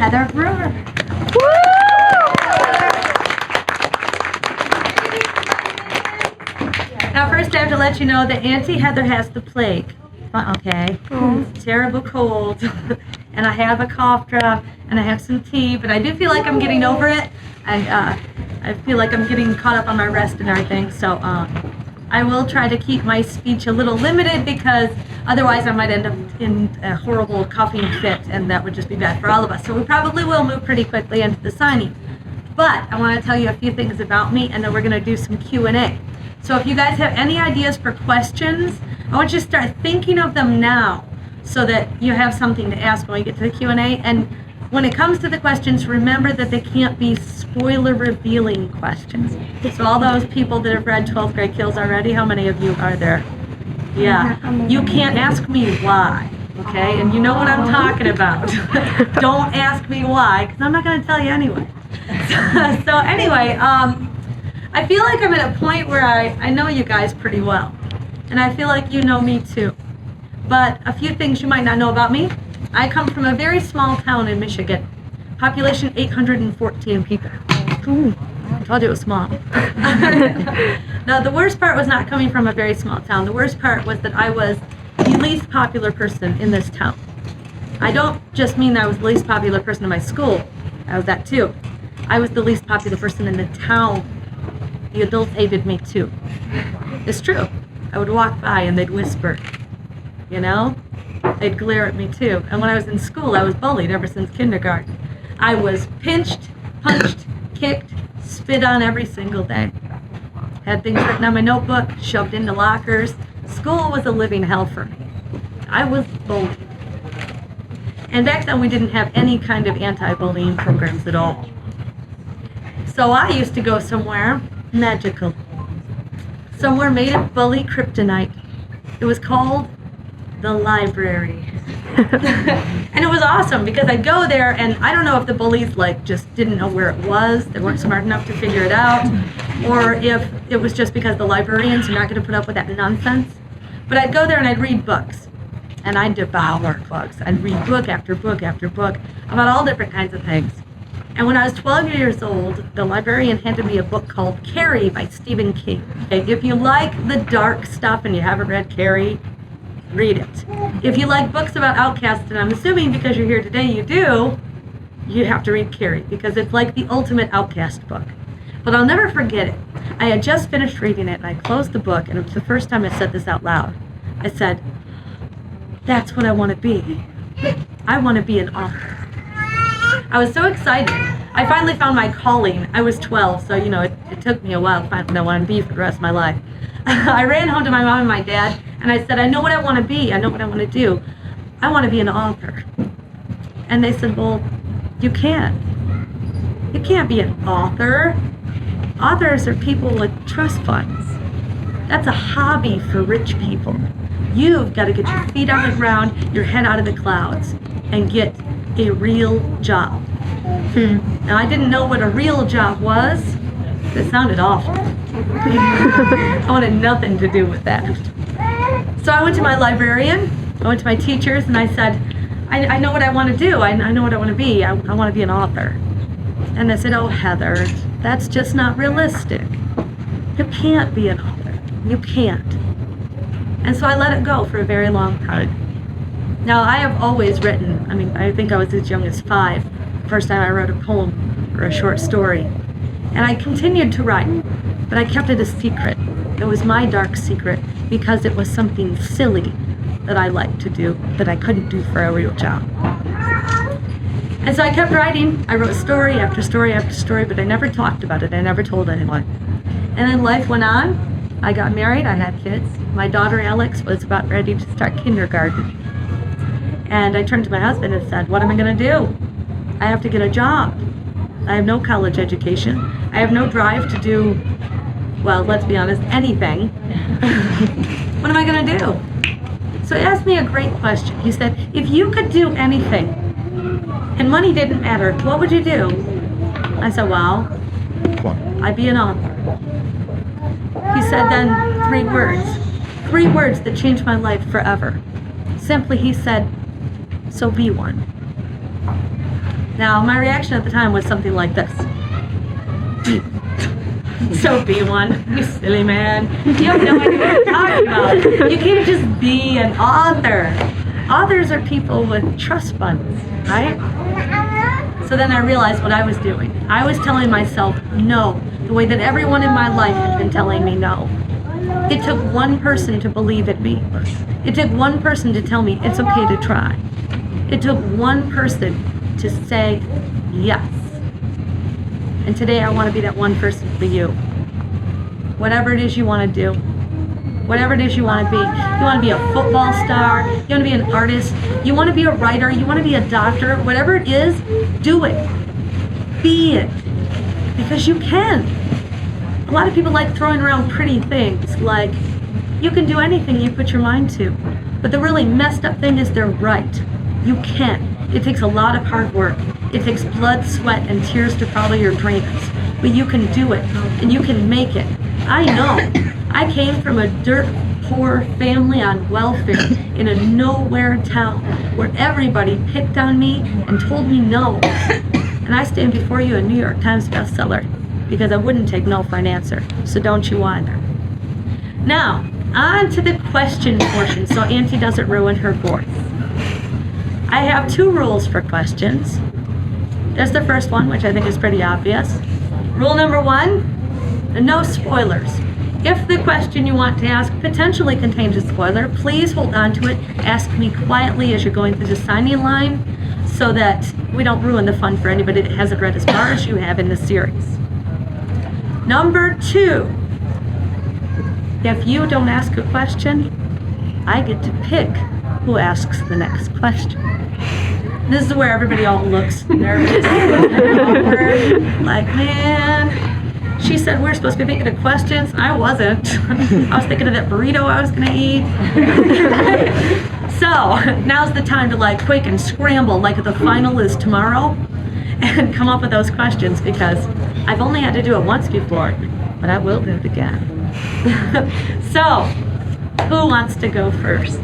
Heather Brewer. Now first I have to let you know that Auntie Heather has the plague. Okay. Terrible cold. And I have a cough drop and I have some tea, but I do feel like I'm getting over it. I feel like I'm getting caught up on my rest and everything, so I will try to keep my speech a little limited because otherwise I might end up in a horrible coughing fit, and that would just be bad for all of us. So we probably will move pretty quickly into the signing. But I want to tell you a few things about me, and then we're going to do some Q&A. So if you guys have any ideas for questions, I want you to start thinking of them now so that you have something to ask when we get to the Q&A. And when it comes to the questions, remember that they can't be spoiler-revealing questions. So all those people that have read 12th grade Kills already, how many of you are there? Yeah. You can't ask me why, okay? And you know what I'm talking about. Don't ask me why, because I'm not going to tell you anyway. So anyway, I feel like I'm at a point where I know you guys pretty well. And I feel like you know me too. But a few things you might not know about me. I come from a very small town in Michigan. Population 814 people. Ooh, I told you it was small. Now, the worst part was not coming from a very small town. The worst part was that I was the least popular person in this town. I don't just mean that I was the least popular person in my school. I was that too. I was the least popular person in the town. The adults hated me too. It's true. I would walk by and they'd whisper, you know? They'd glare at me too. And when I was in school, I was bullied ever since kindergarten. I was pinched, punched, kicked, spit on every single day. Had things written on my notebook, shoved into lockers. School was a living hell for me. I was bullied. And back then we didn't have any kind of anti-bullying programs at all. So I used to go somewhere magical. Somewhere made of bully kryptonite. It was called the library. And it was awesome because I'd go there and I don't know if the bullies just didn't know where it was, they weren't smart enough to figure it out, or if it was just because the librarians are not going to put up with that nonsense. But I'd go there and I'd read books. And I'd devour books. I'd read book after book after book about all different kinds of things. And when I was 12 years old, the librarian handed me a book called Carrie by Stephen King. Okay, if you like the dark stuff and you haven't read Carrie, read it. If you like books about outcasts, and I'm assuming because you're here today you do, you have to read Carrie because it's like the ultimate outcast book. But I'll never forget it. I had just finished reading it and I closed the book, and it was the first time I said this out loud. I said, "That's what I want to be. I want to be an author." I was so excited. I finally found my calling. I was 12, so it took me a while to find what I wanted to be for the rest of my life. I ran home to my mom and my dad, and I said, "I know what I want to be. I know what I want to do. I want to be an author." And they said, "Well, you can't. You can't be an author. Authors are people with trust funds. That's a hobby for rich people. You've got to get your feet on the ground, your head out of the clouds, and get a real job." Now, I didn't know what a real job was. It sounded awful. I wanted nothing to do with that. So I went to my librarian, I went to my teachers, and I said, I know what I want to do. I know what I want to be. I want to be an author. And they said, "Oh, Heather, that's just not realistic. You can't be an author. You can't." And so I let it go for a very long time. Now, I have always written. I think I was as young as 5. First time I wrote a poem or a short story. And I continued to write, but I kept it a secret. It was my dark secret because it was something silly that I liked to do that I couldn't do for a real job. And so I kept writing. I wrote story after story after story, but I never talked about it. I never told anyone. And then life went on. I got married. I had kids. My daughter Alex was about ready to start kindergarten. And I turned to my husband and said, "What am I going to do? I have to get a job. I have no college education. I have no drive to do, well, let's be honest, anything. What am I going to do?" So he asked me a great question. He said, "If you could do anything and money didn't matter, what would you do?" I said, "Well, I'd be an author." He said then 3 words that changed my life forever. Simply, he said, "So be one." Now, my reaction at the time was something like this. So be one, you silly man. You have no idea what you're talking about. You can't just be an author. Authors are people with trust funds, right? So then I realized what I was doing. I was telling myself no, the way that everyone in my life had been telling me no. It took one person to believe in me. It took one person to tell me it's okay to try. It took one person to say yes. And today I want to be that one person for you. Whatever it is you want to do, whatever it is you want to be. You want to be a football star, you want to be an artist, you want to be a writer, you want to be a doctor, whatever it is, do it. Be it. Because you can. A lot of people like throwing around pretty things like, you can do anything you put your mind to. But the really messed up thing is they're right. You can. It takes a lot of hard work. It takes blood, sweat, and tears to follow your dreams. But you can do it, and you can make it. I know. I came from a dirt poor family on welfare in a nowhere town where everybody picked on me and told me no. And I stand before you a New York Times bestseller because I wouldn't take no for an answer. So don't you either. Now, on to the question portion so Auntie doesn't ruin her voice. I have 2 rules for questions. There's the first one, which I think is pretty obvious. Rule number 1, no spoilers. If the question you want to ask potentially contains a spoiler, please hold on to it. Ask me quietly as you're going through the signing line so that we don't ruin the fun for anybody that hasn't read as far as you have in the series. Number 2, if you don't ask a question, I get to pick who asks the next question. This is where everybody all looks nervous, like, man, she said we're supposed to be thinking of questions. I wasn't. I was thinking of that burrito I was going to eat. So now's the time to like quick and scramble like the final is tomorrow and come up with those questions because I've only had to do it once before, but I will do it again. So who wants to go first?